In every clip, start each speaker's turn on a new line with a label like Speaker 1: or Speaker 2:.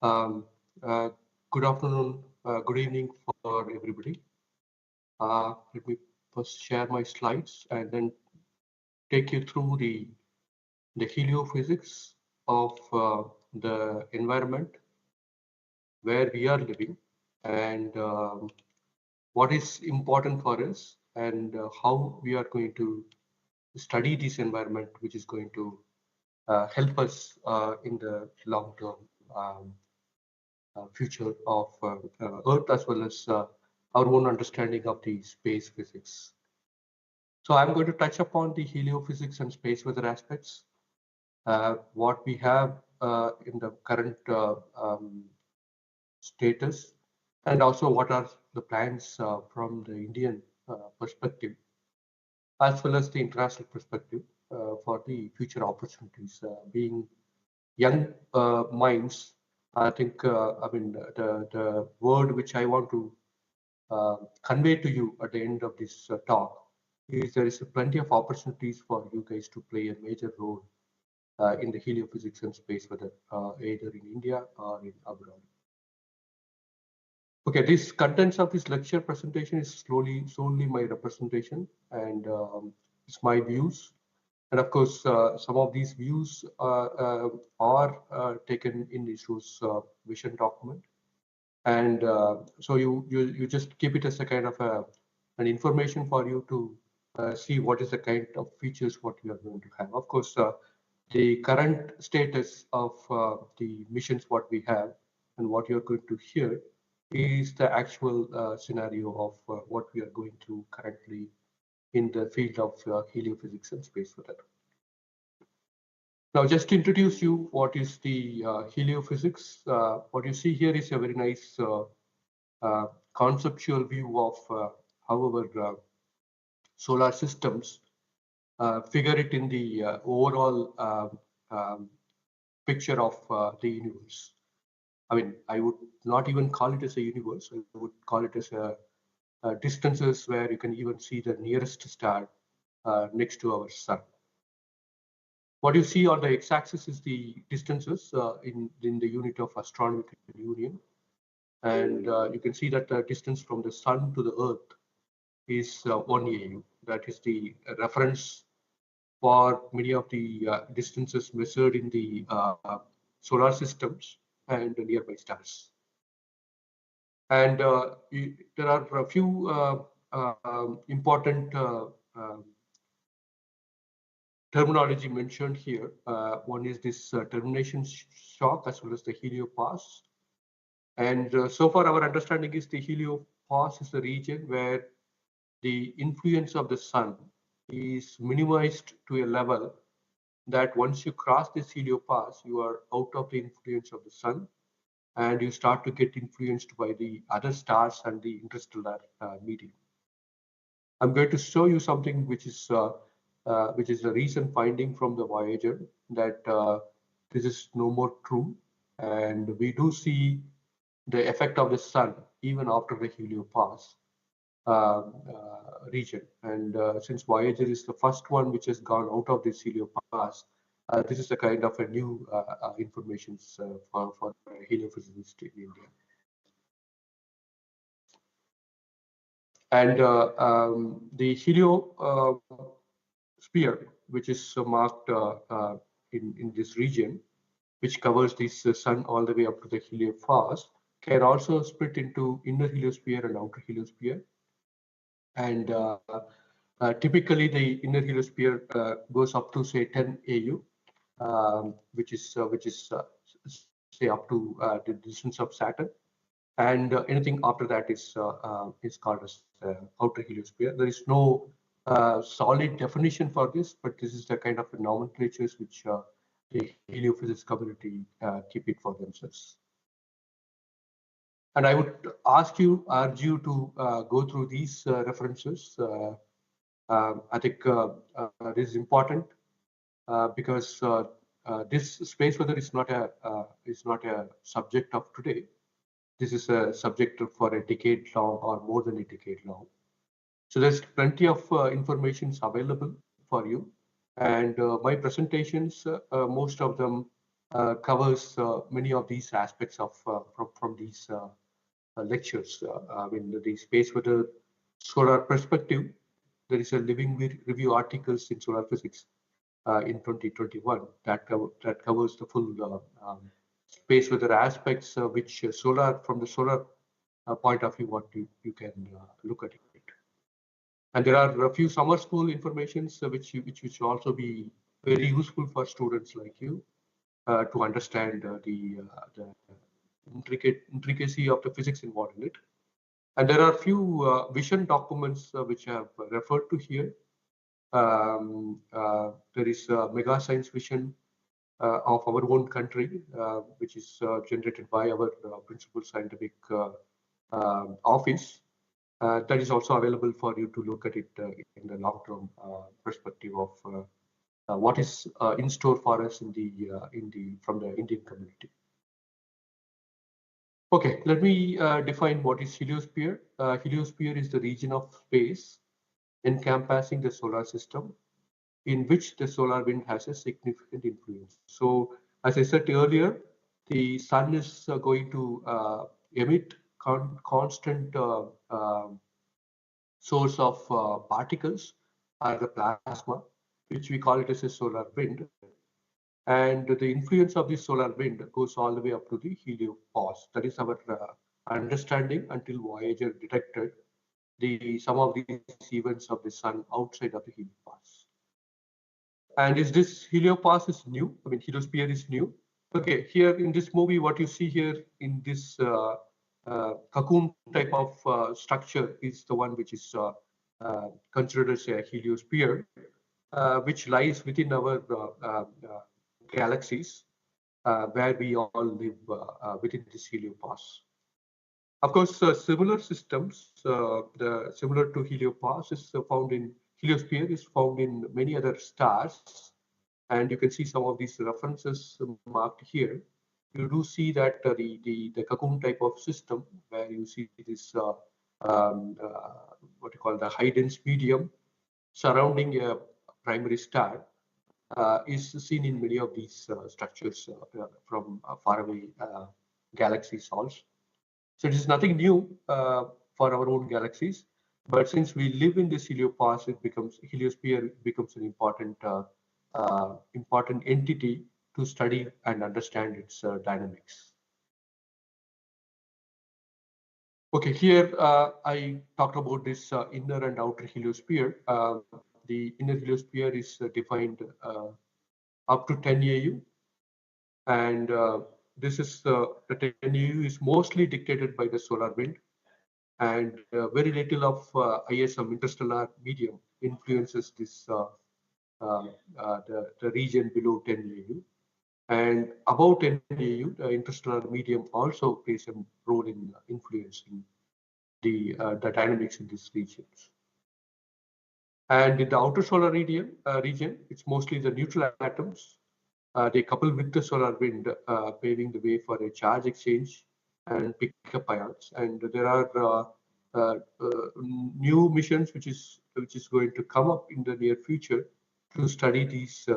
Speaker 1: Um, uh, Good afternoon, good evening for everybody. Let me first share my slides and then take you through the heliophysics of the environment where we are living and what is important for us and how we are going to study this environment, which is going to help us in the long term. Future of Earth as well as our own understanding of the space physics. So I'm going to touch upon the heliophysics and space weather aspects, what we have in the current status, and also what are the plans from the Indian perspective, as well as the international perspective for the future opportunities. Being young minds, I think, the word which I want to convey to you at the end of this talk is there is plenty of opportunities for you guys to play a major role in the heliophysics and space weather, either in India or in abroad. Okay, this contents of this lecture presentation is solely my representation and it's my views. And of course, some of these views are taken in ISRO's vision document. And so you just keep it as a kind of an information for you to see what is the kind of features what you are going to have. Of course, the current status of the missions what we have and what you're going to hear is the actual scenario of what we are going through currently in the field of heliophysics and space weather. Now, just to introduce you, what is the heliophysics? What you see here is a very nice conceptual view of how our solar systems figure it in the overall picture of the universe. I mean, I would not even call it as a universe. I would call it as a distances where you can even see the nearest star next to our sun. What you see on the x-axis is the distances in the unit of astronomical union. And you can see that the distance from the sun to the earth is 1 AU. That is the reference for many of the distances measured in the solar systems and the nearby stars. And there are a few important terminology mentioned here. One is this termination shock as well as the heliopause. And so far our understanding is the heliopause is the region where the influence of the sun is minimized to a level that once you cross this heliopause, you are out of the influence of the sun and you start to get influenced by the other stars and the interstellar medium. I'm going to show you something which is a recent finding from the Voyager that this is no more true, and we do see the effect of the sun even after the heliopause region. And since Voyager is the first one which has gone out of this heliopause, this is a kind of a new information for heliophysicists in India. And the heliosphere, which is marked in this region, which covers this sun all the way up to the heliopause, can also split into inner heliosphere and outer heliosphere. And typically, the inner heliosphere goes up to say 10 AU, which is say up to the distance of Saturn, and anything after that is called as outer heliosphere. There is no solid definition for this, but this is the kind of nomenclatures which the heliophysics community keep it for themselves. And I would urge you to go through these references. I think this is important because this space weather is not a subject of today. This is a subject for a decade long or more than a decade long. So there's plenty of information available for you. And my presentations, most of them covers many of these aspects of from these lectures. I mean, the space weather solar perspective. There is a living review articles in solar physics in 2021 that covers the full space weather aspects, which solar from the solar point of view, what you can look at it. And there are a few summer school informations which will also be very useful for students like you to understand the intricacy of the physics involved in it. And there are a few vision documents which I have referred to here. There is a mega science vision of our own country, which is generated by our principal scientific office. That is also available for you to look at it in the long-term perspective of what is in store for us in the from the Indian community. Okay, let me define what is heliosphere. Heliosphere is the region of space encompassing the solar system in which the solar wind has a significant influence. So, as I said earlier, the sun is going to emit constant source of particles are the plasma, which we call it as a solar wind. And the influence of the solar wind goes all the way up to the heliopause. That is our understanding until Voyager detected some of these events of the sun outside of the heliopause. And is this heliopause is new? I mean, heliosphere is new. Okay, here in this movie, what you see here in this cocoon type of structure is the one which is considered as a heliosphere, which lies within our galaxies, where we all live within this heliopause. Of course, similar systems, similar to heliopause, is found in heliosphere is found in many other stars, and you can see some of these references marked here. You do see that the cocoon type of system, where you see this what you call the high dense medium surrounding a primary star, is seen in many of these structures from faraway galaxies also. So it is nothing new for our own galaxies, but since we live in this heliopause, heliosphere becomes an important entity to study and understand its dynamics. Okay, here I talked about this inner and outer heliosphere. The inner heliosphere is defined up to 10 AU, and this is the 10 AU is mostly dictated by the solar wind, and very little of ISM interstellar medium influences this the region below 10 AU. And above 10 AU, the interstellar medium also plays a role in influencing the dynamics in these regions. And in the outer solar region, it's mostly the neutral atoms. They couple with the solar wind, paving the way for a charge exchange and pick up ions. And there are new missions which is going to come up in the near future to study these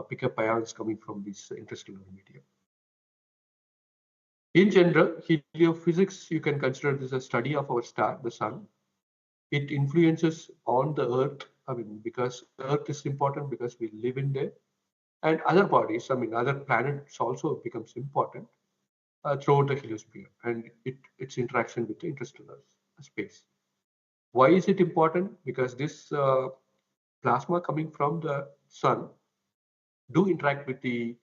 Speaker 1: pickup ions coming from this interstellar medium. In general, heliophysics, you can consider this a study of our star, the sun. It influences on the Earth. I mean, because Earth is important because we live in there, and other bodies. I mean, other planets also becomes important throughout the heliosphere and its interaction with the interstellar space. Why is it important? Because this plasma coming from the sun do interact with the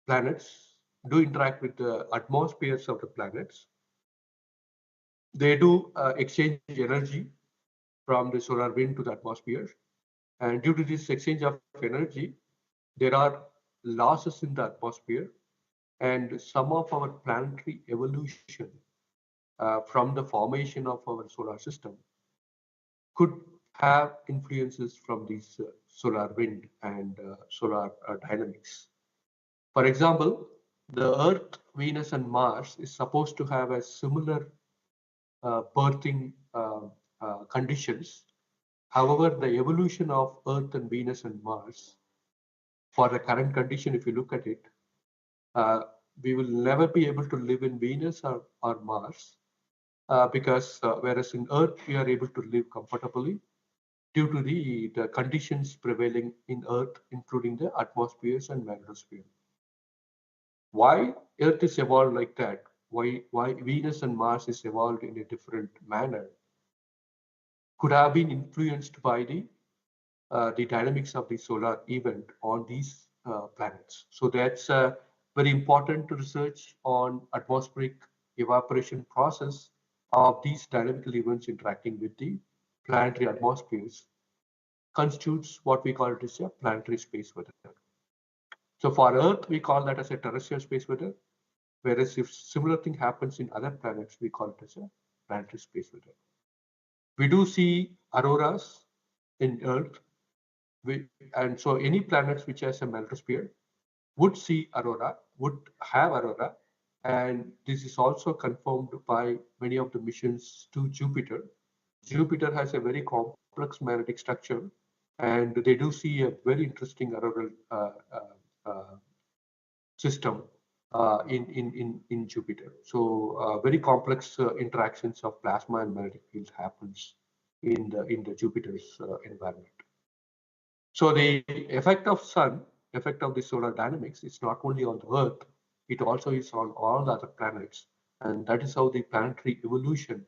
Speaker 1: planets, do interact with the atmospheres of the planets. They do exchange energy from the solar wind to the atmosphere. And due to this exchange of energy, there are losses in the atmosphere, and some of our planetary evolution from the formation of our solar system could have influences from these solar wind and solar dynamics. For example, the Earth, Venus, and Mars is supposed to have a similar birthing conditions. However, the evolution of Earth and Venus and Mars, for the current condition, if you look at it, we will never be able to live in Venus or Mars because whereas in Earth we are able to live comfortably due to the conditions prevailing in Earth, including the atmospheres and magnetosphere. Why Earth is evolved like that? Why Venus and Mars is evolved in a different manner? Could have been influenced by the dynamics of the solar event on these planets. So that's very important to research on atmospheric evaporation process of these dynamical events interacting with the planetary atmospheres constitutes what we call it as a planetary space weather. So for Earth, we call that as a terrestrial space weather, whereas if similar thing happens in other planets, we call it as a planetary space weather. We do see auroras in Earth, and so any planets which has a magnetosphere would see aurora, would have aurora, and this is also confirmed by many of the missions to Jupiter. Jupiter has a very complex magnetic structure, and they do see a very interesting auroral system in Jupiter. So very complex interactions of plasma and magnetic field happens in the Jupiter's environment. So the effect of sun, effect of the solar dynamics, is not only on the Earth, it also is on all the other planets. And that is how the planetary evolution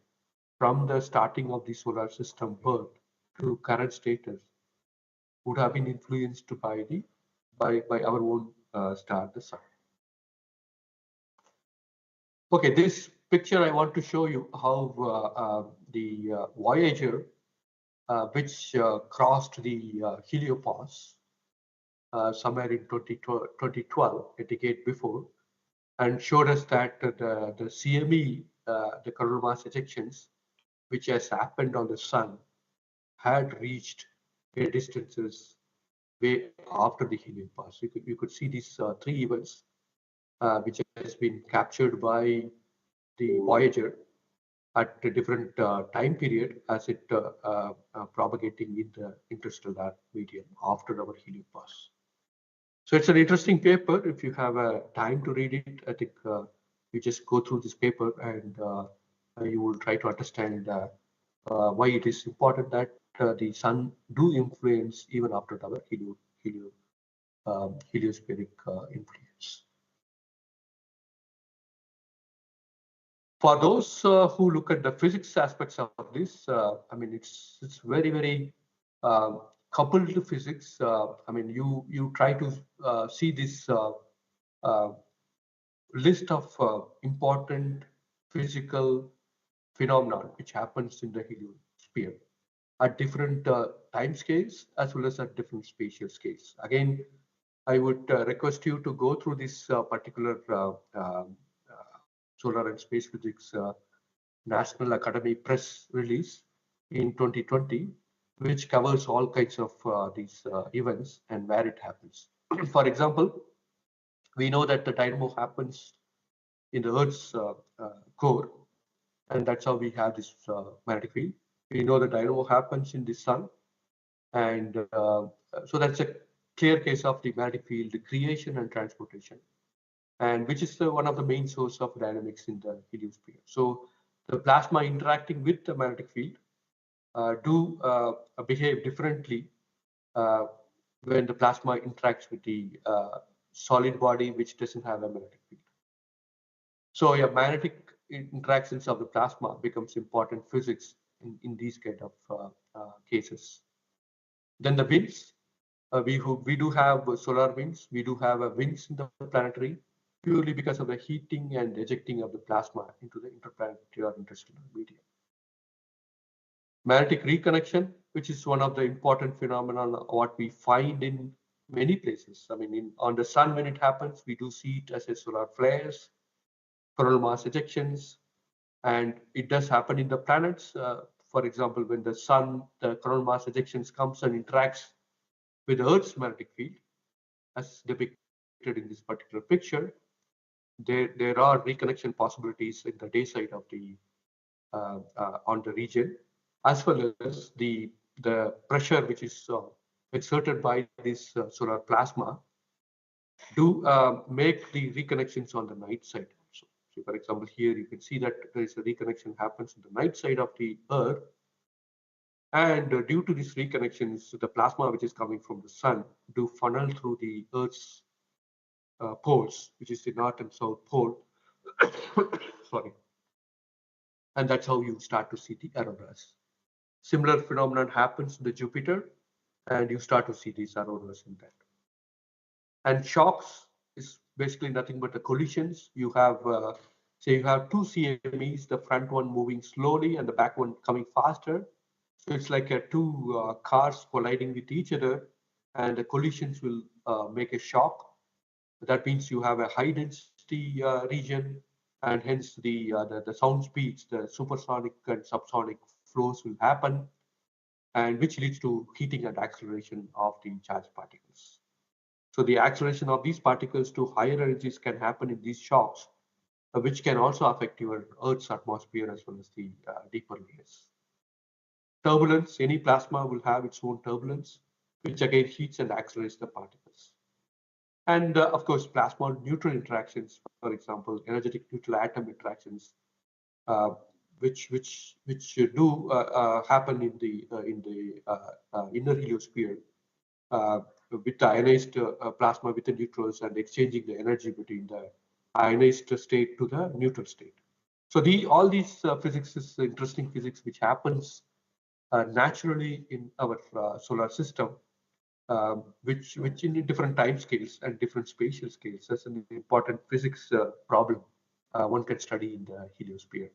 Speaker 1: from the starting of the solar system birth to current status would have been influenced by our own star, the sun. Okay, this picture I want to show you how the Voyager, which crossed the Heliopause somewhere in 2012, a decade before, and showed us that the CME, the coronal mass ejections, which has happened on the sun, had reached a distances way after the Heliopause. You could see these three events, which has been captured by the Voyager at a different time period as it propagating in the interstellar medium after our Heliopause. So it's an interesting paper. If you have time to read it, I think you just go through this paper and you will try to understand why it is important that the sun do influence even after our heliospheric influence. For those who look at the physics aspects of this, I mean, it's very coupled to physics. I mean, you try to see this list of important physical phenomenon which happens in the heliosphere at different time scales as well as at different spatial scales. Again, I would request you to go through this particular solar and space physics National Academy press release in 2020, which covers all kinds of these events and where it happens. For example, we know that the dynamo happens in the Earth's core, and that's how we have this magnetic field. We know the dynamo happens in the sun, and so that's a clear case of the magnetic field, the creation and transportation, and which is one of the main source of dynamics in the heliosphere. So the plasma interacting with the magnetic field do behave differently when the plasma interacts with the solid body which doesn't have a magnetic field. So yeah, magnetic interactions of the plasma becomes important physics in these kind of cases. Then the winds, we do have solar winds, we do have winds in the planetary purely because of the heating and ejecting of the plasma into the interplanetary or interstellar medium. Magnetic reconnection, which is one of the important phenomena what we find in many places. I mean, on the sun when it happens, we do see it as a solar flares, coronal mass ejections, and it does happen in the planets. For example, when the sun, the coronal mass ejections comes and interacts with Earth's magnetic field, as depicted in this particular picture, there are reconnection possibilities in the day side of the on the region, as well as the pressure which is exerted by this solar plasma do make the reconnections on the night side also. So for example, here you can see that there is a reconnection happens on the night side of the Earth. And due to these reconnections, the plasma which is coming from the sun do funnel through the Earth's poles, which is the north and south pole. Sorry. And that's how you start to see the auroras. Similar phenomenon happens in the Jupiter, and you start to see these auroras in that. And shocks is basically nothing but the collisions. You have, say you have two CMEs, the front one moving slowly and the back one coming faster. So it's like two cars colliding with each other, and the collisions will make a shock. That means you have a high density region, and hence the sound speeds, the supersonic and subsonic flows will happen, and which leads to heating and acceleration of the charged particles. So the acceleration of these particles to higher energies can happen in these shocks, which can also affect your Earth's atmosphere as well as the deeper layers. Turbulence, any plasma will have its own turbulence, which again heats and accelerates the particles. And of course, plasma neutral interactions, for example, energetic neutral atom interactions, which do happen in the inner heliosphere with the ionized plasma with the neutrals and exchanging the energy between the ionized state to the neutral state. So all these physics is interesting physics which happens naturally in our solar system, which in different time scales and different spatial scales. That's an important physics problem one can study in the heliosphere.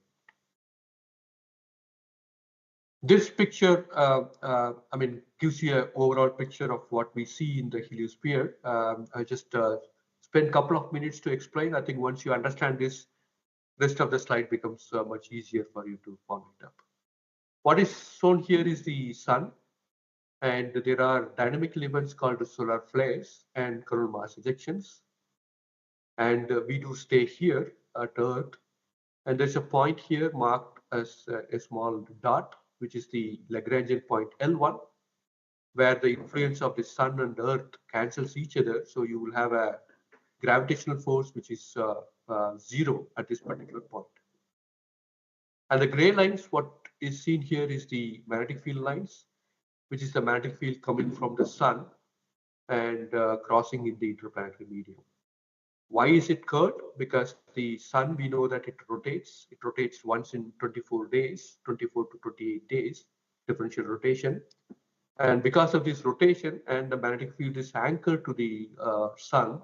Speaker 1: This picture, I mean, gives you an overall picture of what we see in the heliosphere. I just spent a couple of minutes to explain. I think once you understand this, rest of the slide becomes much easier for you to follow it up. What is shown here is the sun, and there are dynamic events called solar flares and coronal mass ejections. And we do stay here at Earth, and there's a point here marked as a small dot, which is the Lagrangian point L1, where the influence of the sun and earth cancels each other. So you will have a gravitational force which is zero at this particular point. And the gray lines, what is seen here is the magnetic field lines, which is the magnetic field coming from the sun and crossing in the interplanetary medium. Why is it curved? Because the sun, we know that it rotates. It rotates once in 24 days, 24 to 28 days, differential rotation. And because of this rotation and the magnetic field is anchored to the sun,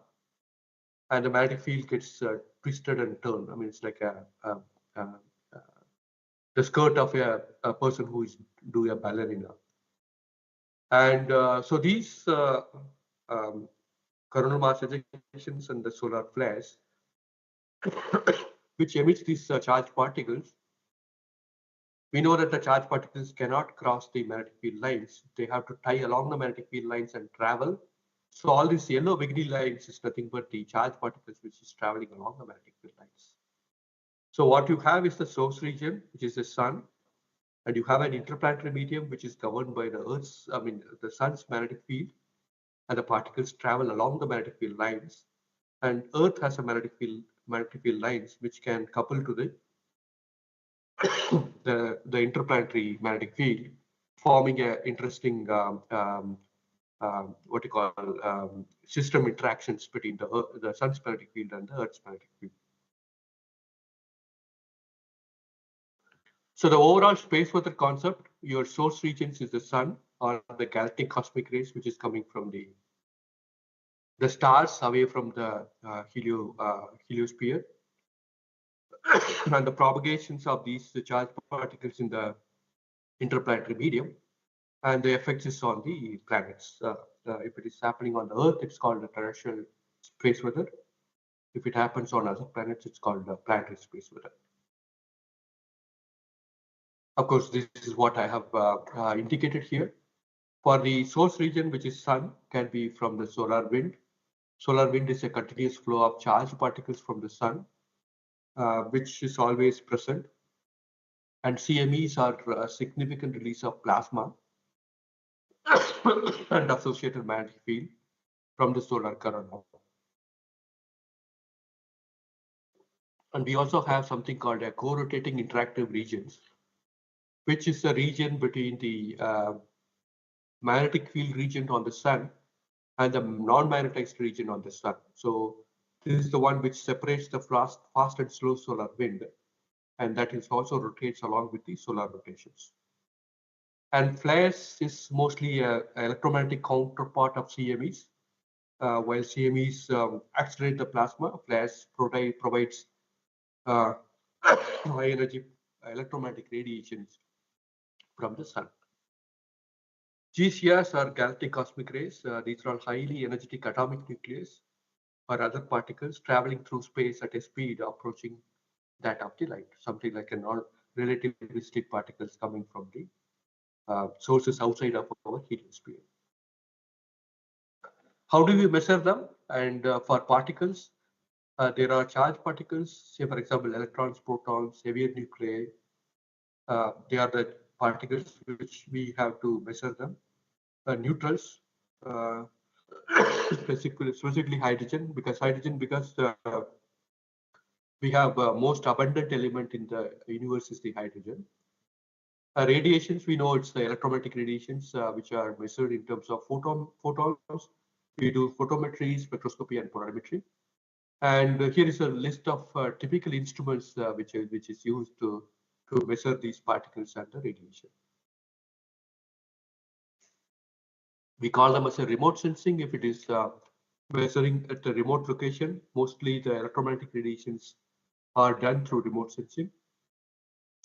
Speaker 1: and the magnetic field gets twisted and turned. I mean, it's like the skirt of a person who is doing a ballerina. And so these coronal mass ejections and the solar flares, which emits these charged particles, we know that the charged particles cannot cross the magnetic field lines. They have to tie along the magnetic field lines and travel. So all these yellow wiggly lines is nothing but the charged particles which is traveling along the magnetic field lines. So what you have is the source region, which is the sun, and you have an interplanetary medium which is governed by the sun's magnetic field, and the particles travel along the magnetic field lines. And Earth has a magnetic field lines which can couple to the interplanetary magnetic field, forming an interesting what you call system interactions between the sun's magnetic field and the Earth's magnetic field. So the overall space weather concept, your source regions is the sun or the galactic cosmic rays, which is coming from the stars away from the heliosphere, and the propagations of these charged particles in the interplanetary medium, and the effects is on the planets. If it is happening on the Earth, it's called the terrestrial space weather. If it happens on other planets, it's called the planetary space weather. Of course, this is what I have indicated here. For the source region, which is sun, can be from the solar wind. Solar wind is a continuous flow of charged particles from the sun, which is always present. And CMEs are a significant release of plasma and associated magnetic field from the solar corona. And we also have something called a co-rotating interactive regions, which is a region between the magnetic field region on the sun and the non-magnetized region on the sun. So this is the one which separates the fast and slow solar wind, and that is also rotates along with the solar rotations. And flares is mostly an electromagnetic counterpart of CMEs. While CMEs accelerate the plasma, flares provides high energy electromagnetic radiations from the sun. GCRs are galactic cosmic rays. These are highly energetic atomic nucleus or other particles traveling through space at a speed approaching that of the light, something like a non-relativistic particles coming from the sources outside of our heliosphere. How do we measure them? And for particles, there are charged particles, say for example, electrons, protons, heavier nuclei. They are the particles which we have to measure them. Neutrals, uh, specifically hydrogen, because we have most abundant element in the universe is the hydrogen. Radiations, we know it's the electromagnetic radiations which are measured in terms of photons. We do photometry, spectroscopy, and polarimetry. And here is a list of typical instruments which is used to measure these particles and the radiation. We call them as a remote sensing if it is measuring at a remote location. Mostly the electromagnetic radiations are done through remote sensing.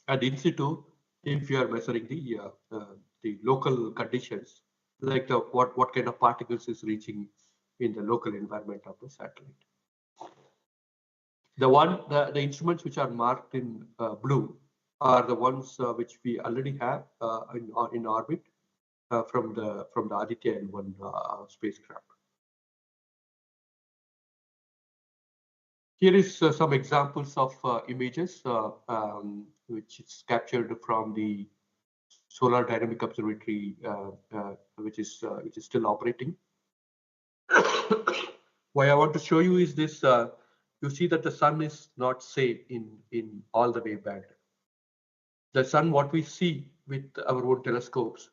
Speaker 1: And in situ, if you are measuring the local conditions, like what kind of particles is reaching in the local environment of the satellite. The instruments which are marked in blue are the ones which we already have in orbit from the Aditya L1 spacecraft. Here is some examples of images which is captured from the Solar Dynamic Observatory, which is still operating. What I want to show you is this: you see that the sun is not same in all the waveband. The sun, what we see with our own telescopes,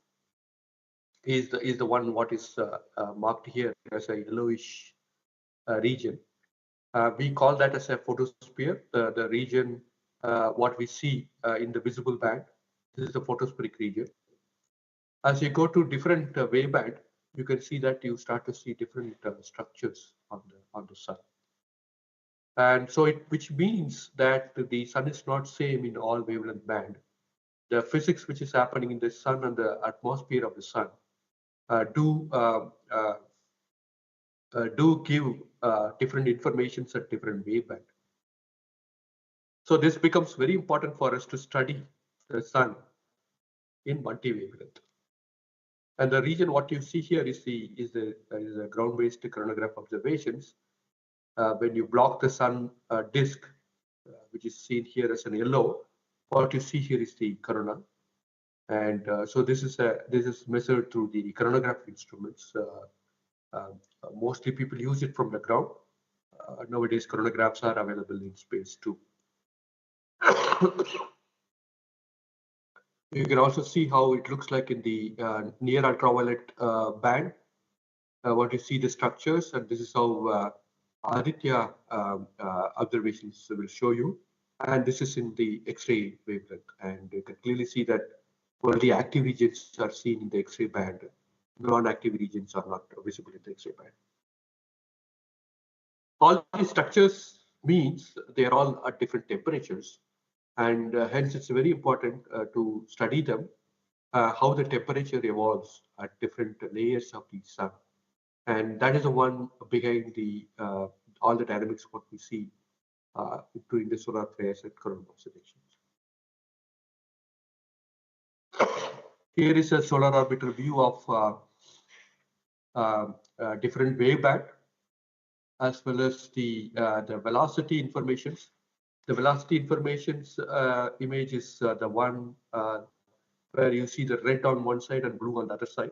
Speaker 1: is the one what is marked here as a yellowish region. We call that as a photosphere. The region what we see in the visible band. This is the photospheric region. As you go to different waveband, you can see that you start to see different structures on the sun. And so which means that the sun is not same in all wavelength band. The physics which is happening in the sun and the atmosphere of the sun do give different informations at different waveband. So this becomes very important for us to study the sun in multi-wavelength. And the region what you see here is the ground-based coronagraph observations. When you block the sun disk, which is seen here as an yellow, what you see here is the corona. And so this is measured through the coronagraph instruments. Mostly people use it from the ground. Nowadays, coronagraphs are available in space too. You can also see how it looks like in the near ultraviolet band. What you see the structures, and this is how Aditya observations will show you. And this is in the X-ray wavelength, and you can clearly see that only active regions are seen in the X-ray band. Non-active regions are not visible in the X-ray band. All these structures means they are all at different temperatures, and hence it's very important to study them, how the temperature evolves at different layers of the sun. And that is the one behind the all the dynamics what we see during the solar flares and coronal oscillations. Here is a solar orbiter view of different waveband, as well as the velocity informations. The velocity informations image is the one where you see the red on one side and blue on the other side,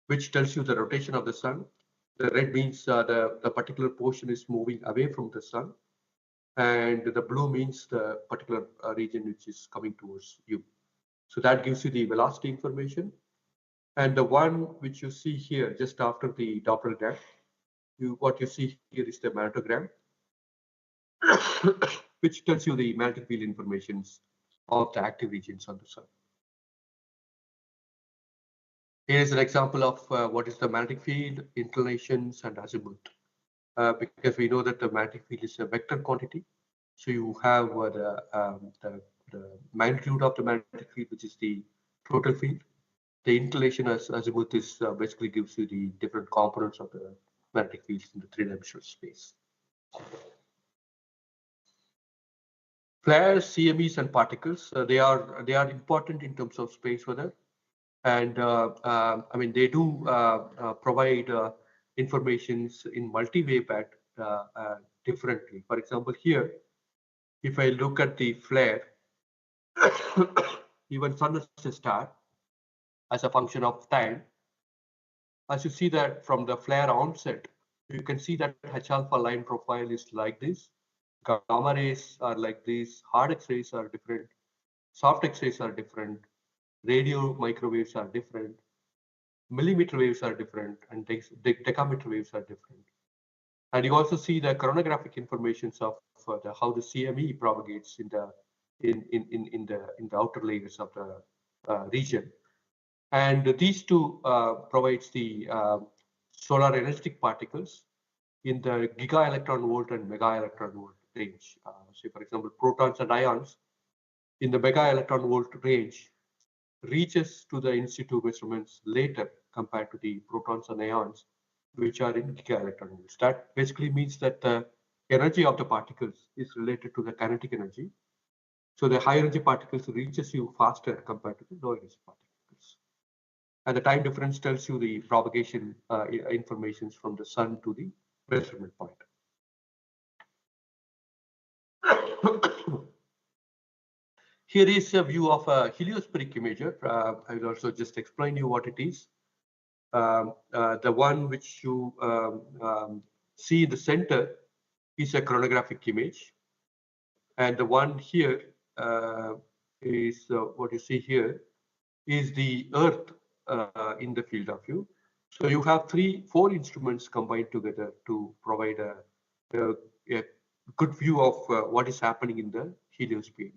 Speaker 1: which tells you the rotation of the sun. The red means the particular portion is moving away from the sun. and the blue means the particular region which is coming towards you. So that gives you the velocity information. And the one which you see here just after the Doppler, what you see here is the magnetogram, which tells you the magnetic field informations of the active regions on the sun. Here is an example of what is the magnetic field, inclinations, and azimuth. Because we know that the magnetic field is a vector quantity. So you have the magnitude of the magnetic field, which is the total field. The inclination as azimuth is basically gives you the different components of the magnetic fields in the three-dimensional space. Flares, CMEs, and particles, they are important in terms of space weather, and I mean they do provide informations in multi-wave band differently. For example, here, if I look at the flare, even sun as a star, as a function of time, as you see that from the flare onset, you can see that H alpha line profile is like this. Gamma rays are like this. Hard X-rays are different. Soft X-rays are different. Radio microwaves are different. Millimeter waves are different, and decameter waves are different. And you also see the chronographic informations of how the CME propagates in the outer layers of the region. And these two provides the solar energetic particles in the giga electron volt and mega electron volt range. Say, for example, protons and ions in the mega electron volt range reaches to the in situ measurements later compared to the protons and ions which are in giga electron volts. That basically means that the energy of the particles is related to the kinetic energy. So the high energy particles reaches you faster compared to the low energy particles. And the time difference tells you the propagation information from the sun to the measurement point. Here is a view of a heliospheric imager. I will also just explain you what it is. The one which you see in the center is a chronographic image. And the one here is what you see here is the Earth in the field of view. So you have four instruments combined together to provide a good view of what is happening in the heliosphere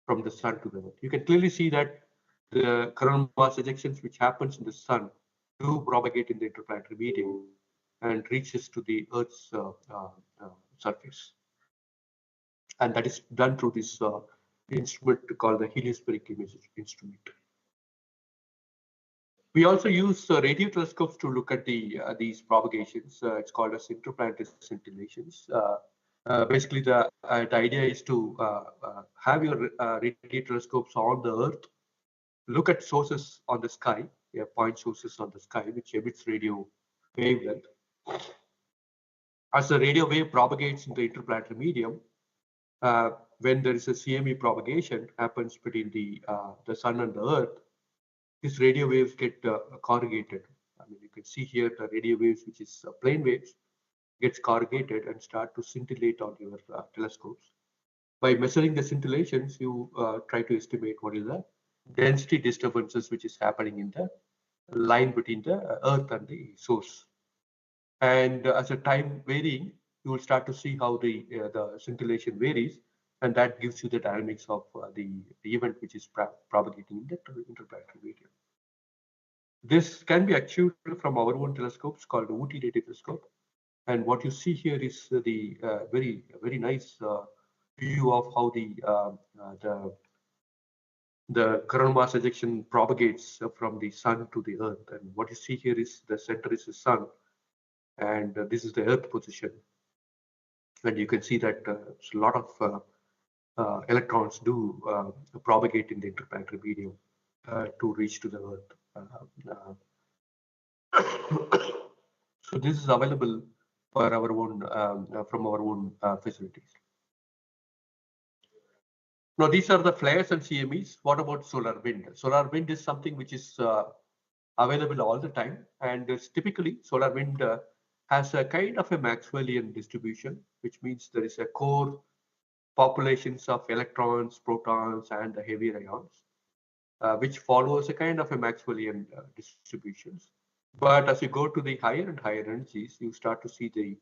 Speaker 1: from the sun to the Earth. You can clearly see that the coronal mass ejections which happens in the sun do propagate in the interplanetary medium and reaches to the Earth's surface. And that is done through this instrument called the heliospheric image instrument. We also use radio telescopes to look at these propagations. It's called as interplanetary scintillations. Basically, the idea is to have your radio telescopes on the Earth, look at sources on the sky, point sources on the sky, which emits radio wavelength. As the radio wave propagates in the interplanetary medium, when there is a CME propagation happens between the sun and the Earth, these radio waves get corrugated. I mean, you can see here the radio waves, which is plane waves, gets corrugated and start to scintillate on your telescopes. By measuring the scintillations, you try to estimate what is the density disturbances which is happening in the line between the Earth and the source. And as a time varying, you will start to see how the scintillation varies, and that gives you the dynamics of the event which is propagating in the interplanetary medium. This can be achieved from our own telescopes called the UT radio telescope. And what you see here is the very nice view of how the coronal mass ejection propagates from the sun to the Earth. And what you see here is the center is the sun, and this is the Earth position. And you can see that a lot of electrons do propagate in the interplanetary medium to reach to the Earth. So this is available for our own from our own facilities. Now these are the flares and CMEs. What about solar wind? Solar wind is something which is available all the time, and typically solar wind has a kind of a Maxwellian distribution, which means there is a core populations of electrons, protons, and the heavier ions, which follows a kind of a Maxwellian distributions. But as you go to the higher and higher energies, you start to see the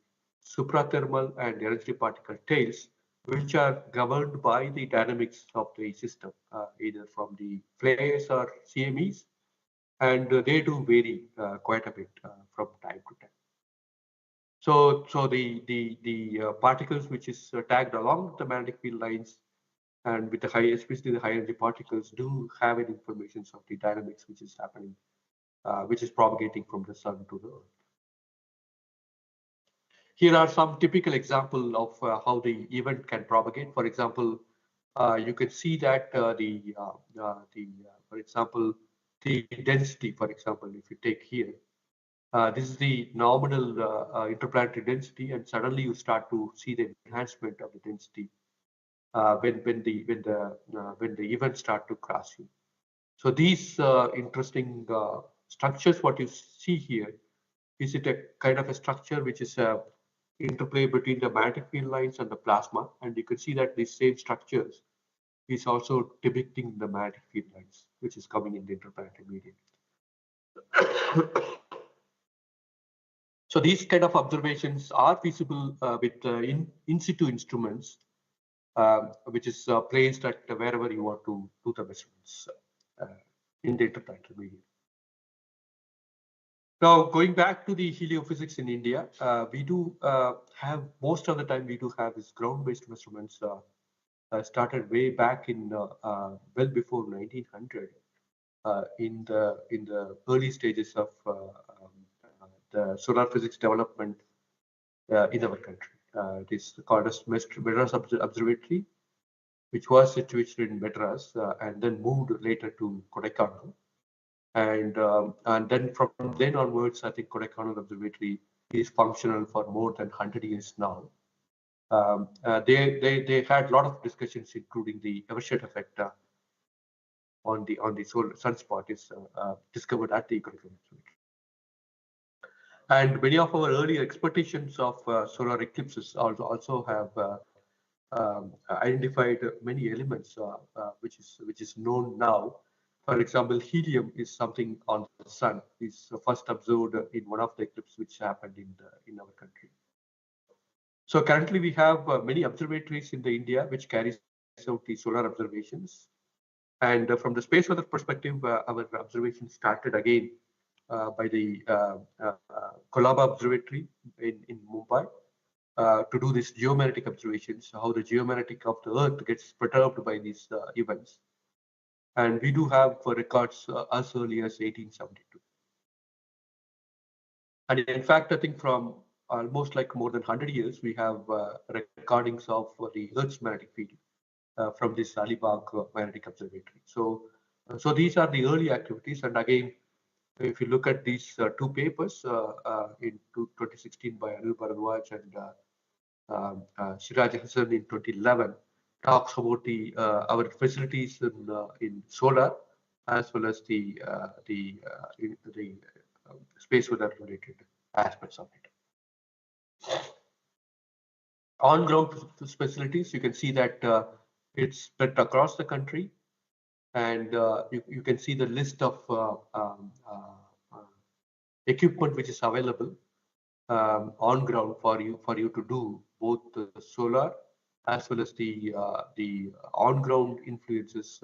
Speaker 1: suprathermal and energy particle tails, which are governed by the dynamics of the system, either from the flares or CMEs, and they do vary quite a bit from time to time. So the particles which is tagged along the magnetic field lines and with the high, especially the high energy particles, do have an information of the dynamics which is happening, which is propagating from the sun to the earth. Here are some typical examples of how the event can propagate. For example, you can see that for example, the density, for example, if you take here, this is the nominal interplanetary density, and suddenly you start to see the enhancement of the density when the events start to cross you. So these interesting structures, what you see here, is it a kind of a structure which is a interplay between the magnetic field lines and the plasma, and you can see that these same structures is also depicting the magnetic field lines, which is coming in the interplanetary medium. So these kind of observations are feasible with in situ instruments, which is placed at wherever you want to do the measurements in the interplanetary medium. Now, going back to the heliophysics in India, we do have, most of the time we do have these ground-based measurements started way back in well before 1900 in the early stages of the solar physics development in our country. It is called as Madras Observatory, which was situated in Madras and then moved later to Kodaikanal. And then from then onwards, I think Kodaikanal Observatory is functional for more than 100 years now. They had a lot of discussions, including the Evershed effect on the solar sunspot is discovered at the Kodaikanal Observatory. And many of our early expectations of solar eclipses also have identified many elements which is known now. For example, helium is something on the sun. Is first observed in one of the eclipses which happened in our country. So currently we have many observatories in the India which carries out the solar observations. And from the space weather perspective, our observation started again by the Kolaba Observatory in Mumbai to do these geomagnetic observations, how the geomagnetic of the Earth gets perturbed by these events. And we do have records as early as 1872. And in fact, I think from almost like more than 100 years, we have recordings of the Earth's magnetic field from this Alibag Magnetic Observatory. So these are the early activities. And again, if you look at these two papers in 2016 by Anil Bharadwaj and Siraj Hassan in 2011, talks about the our facilities in solar as well as the space weather related aspects of it. On ground facilities, you can see that it's spread across the country, and you can see the list of equipment which is available on ground for you to do both the solar as well as the on ground influences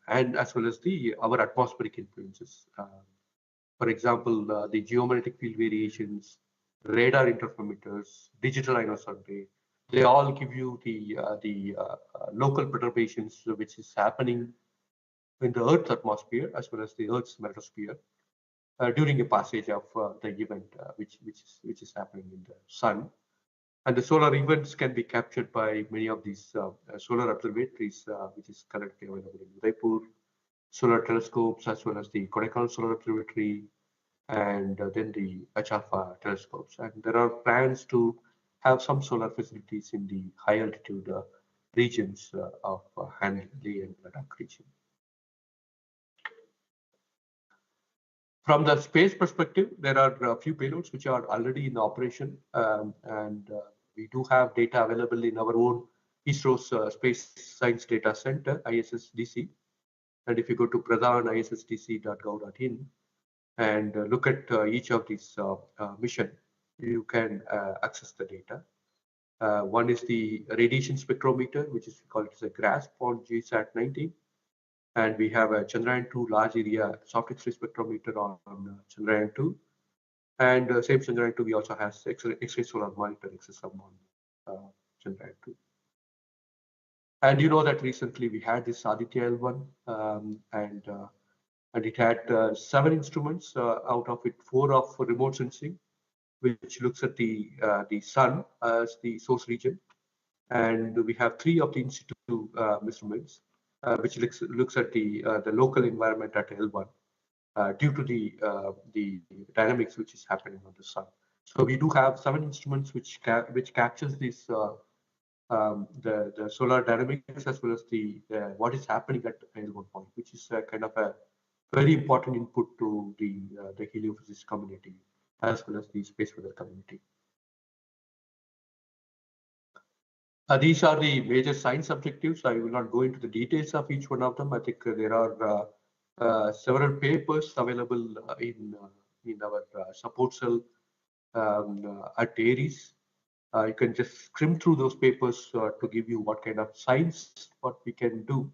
Speaker 1: and as well as our atmospheric influences. For example, the geomagnetic field variations, radar interferometers, digital ionosurvey, they all give you the local perturbations which is happening in the Earth's atmosphere as well as the Earth's magnetosphere during a passage of the event which is happening in the sun. And the solar events can be captured by many of these solar observatories, which is currently available in Udaipur, solar telescopes, as well as the Kodaikanal Solar Observatory, and then the H-alpha telescopes. And there are plans to have some solar facilities in the high altitude regions of Hanli and Ladakh region. From the space perspective, there are a few payloads which are already in operation, and we do have data available in our own ISRO's Space Science Data Center, ISSDC. And if you go to pradhan.issdc.gov.in and look at each of these mission, you can access the data. One is the radiation spectrometer, which is called as a GRASP on GSAT 19. And we have a Chandrayaan-2 large area soft X-ray spectrometer on Chandrayaan-2. And same Chandrayaan-2, we also have X-ray solar monitoring system on Chandrayaan-2. And you know that recently we had this Aditya L1, and it had 7 instruments, out of it 4 of remote sensing, which looks at the sun as the source region, and we have 3 of the in situ measurements, which looks at the local environment at L1 due to the dynamics which is happening on the sun. So we do have 7 instruments which captures this the solar dynamics as well as the what is happening at L1 point, which is kind of a very important input to the heliophysics community as well as the space weather community. These are the major science objectives. I will not go into the details of each one of them. I think there are several papers available in our support cell at IIRS. You can just skim through those papers to give you what kind of science what we can do.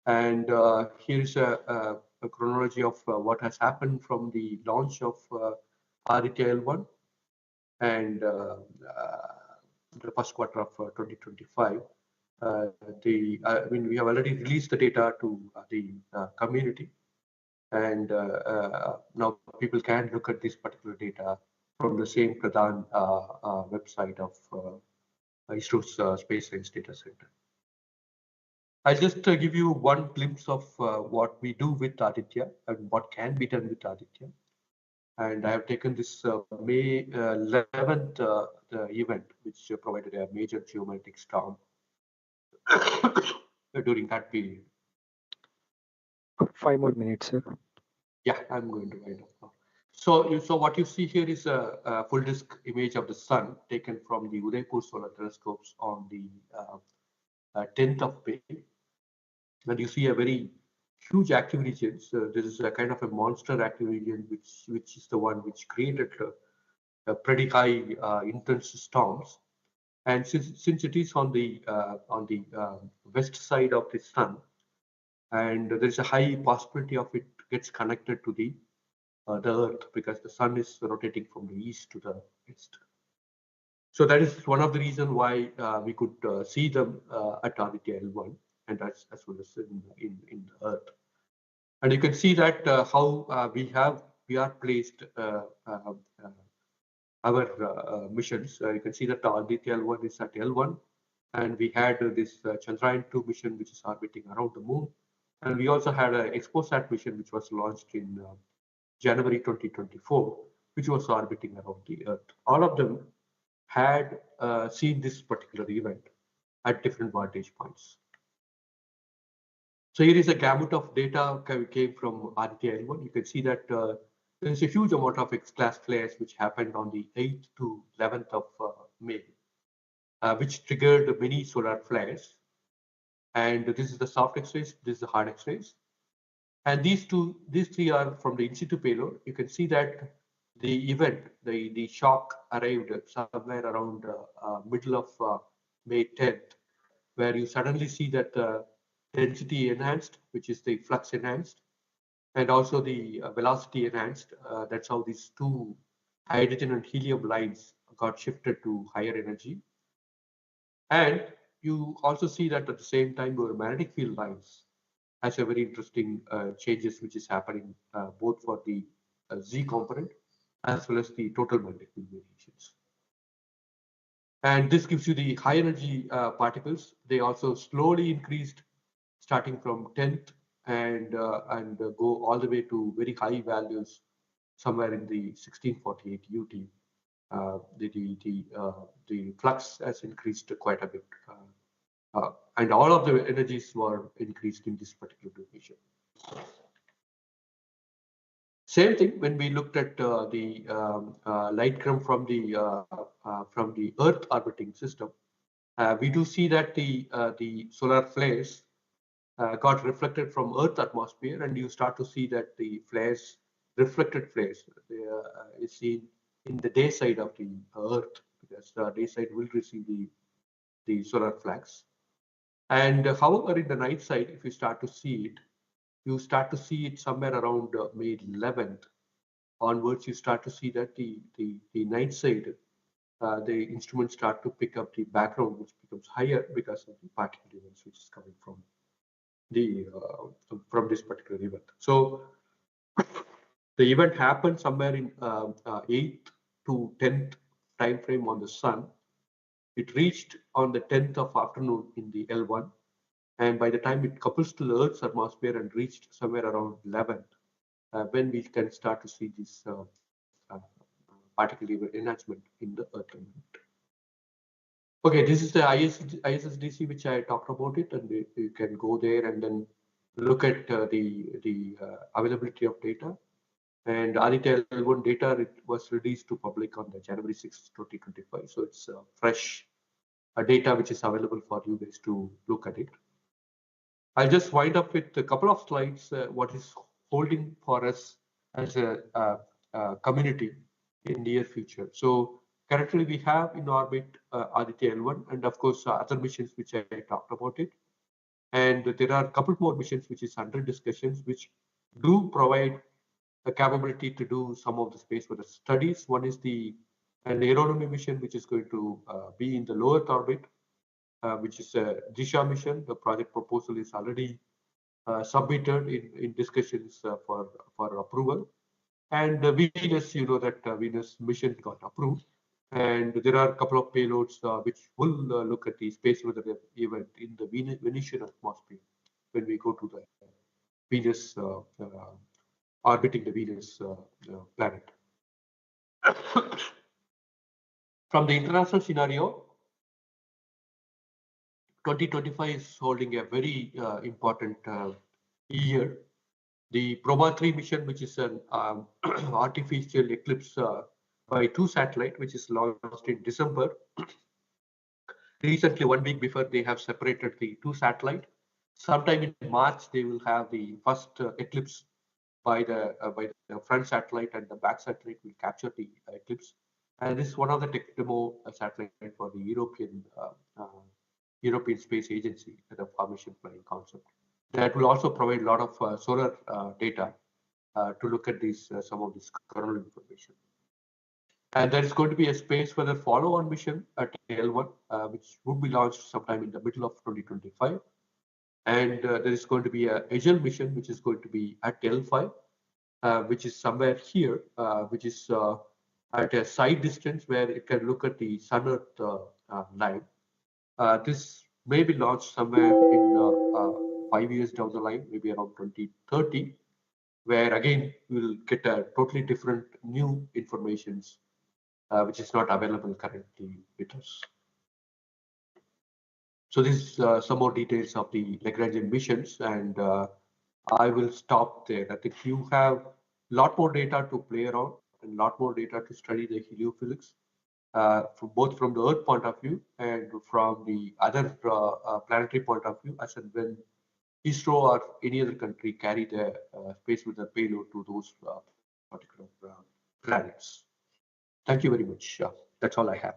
Speaker 1: And here is a chronology of what has happened from the launch of Aditya L1 and the first quarter of 2025. I mean, we have already released the data to the community, and now people can look at this particular data from the same Pradhan website of ISRO's Space Science Data Center. I'll just give you one glimpse of what we do with Aditya and what can be done with Aditya. And I have taken this May 11th event, which provided a major geomagnetic storm during that period.
Speaker 2: 5 more minutes, sir.
Speaker 1: Yeah, I'm going to wind up now. So what you see here is a full disk image of the sun taken from the Udaipur solar telescopes on the 10th of May. And you see a very huge active region. So this is a kind of a monster active region, which is the one which created a pretty high intense storms. And since it is on the west side of the sun, and there is a high possibility of it gets connected to the Earth, because the sun is rotating from the east to the west. So that is one of the reasons why we could see them at Aditya L1 and as well as in the Earth. And you can see that how we are placed our missions. You can see that the Aditya L1 is at L1, and we had this Chandrayaan-2 mission which is orbiting around the moon, and we also had an XPOSat mission which was launched in January 2024, which was orbiting around the Earth. All of them had seen this particular event at different vantage points. So here is a gamut of data came from Aditya L1. You can see that there is a huge amount of X-class flares which happened on the 8th to 11th of May, which triggered many solar flares. And this is the soft X-rays, this is the hard X-rays. And these 3 are from the in situ payload. You can see that the event, the shock arrived somewhere around middle of May 10th, where you suddenly see that the density enhanced, which is the flux enhanced, and also the velocity enhanced. That's how these 2 hydrogen and helium lines got shifted to higher energy. And you also see that at the same time, your magnetic field lines has a very interesting changes which is happening both for the Z component as well as the total magnetic field variations. And this gives you the high energy particles. They also slowly increased starting from 10th and go all the way to very high values somewhere in the 1648 UT. The flux has increased quite a bit. And all of the energies were increased in this particular duration. Same thing when we looked at the light come from the Earth orbiting system. We do see that the solar flares got reflected from Earth atmosphere, and you start to see that the flares, reflected flares, is seen in the day side of the Earth, because the day side will receive the solar flags. And however, in the night side, if you start to see it, you start to see it somewhere around May 11th onwards. You start to see that the night side, the instruments start to pick up the background, which becomes higher because of the particle events which is coming from this particular event. So the event happened somewhere in 8th to 10th time frame on the sun. It reached on the 10th of afternoon in the L1, and by the time it couples to the Earth's atmosphere and reached somewhere around 11th, when we can start to see this uh, particle enhancement in the Earth environment. Okay, this is the ISSDC which I talked about it, and you can go there and then look at the availability of data. And Aditya L1 data, it was released to public on the January 6, 2025. So it's fresh data which is available for you guys to look at it. I'll just wind up with a couple of slides, what is holding for us as a community in near future. So currently we have in orbit Aditya L1, and of course other missions which I talked about it. And there are a couple more missions which is under discussions, which do provide the capability to do some of the space weather studies. One is an aeronomy mission, which is going to be in the low Earth orbit, which is a DISHA mission. The project proposal is already submitted in discussions for approval. And Venus, you know that Venus mission got approved. And there are a couple of payloads which will look at the space weather event in the Venusian atmosphere when we go to the Venus, orbiting the Venus planet. From the international scenario, 2025 is holding a very important year. The Proba 3 mission, which is an artificial eclipse by 2 satellite, which is launched in December. Recently, 1 week before, they have separated the 2 satellite. Sometime in March, they will have the first eclipse by the front satellite, and the back satellite will capture the eclipse. And this is one of the tech demo satellite for the European Space Agency, the formation flying concept. That will also provide a lot of solar data to look at some of this coronal information. And there is going to be a space weather follow-on mission at L1, which would be launched sometime in the middle of 2025. And there is going to be a AGEL mission, which is going to be at L5, which is somewhere here, which is at a side distance where it can look at the Sun-Earth line. This may be launched somewhere in 5 years down the line, maybe around 2030, where again we'll get a totally different new informations which is not available currently with us. So this is some more details of the Lagrangian missions, and I will stop there. I think you have a lot more data to play around and a lot more data to study the heliophysics, both from the Earth point of view and from the other planetary point of view, as and when ISRO or any other country carry the space with the payload to those particular planets. Thank you very much. That's all I have.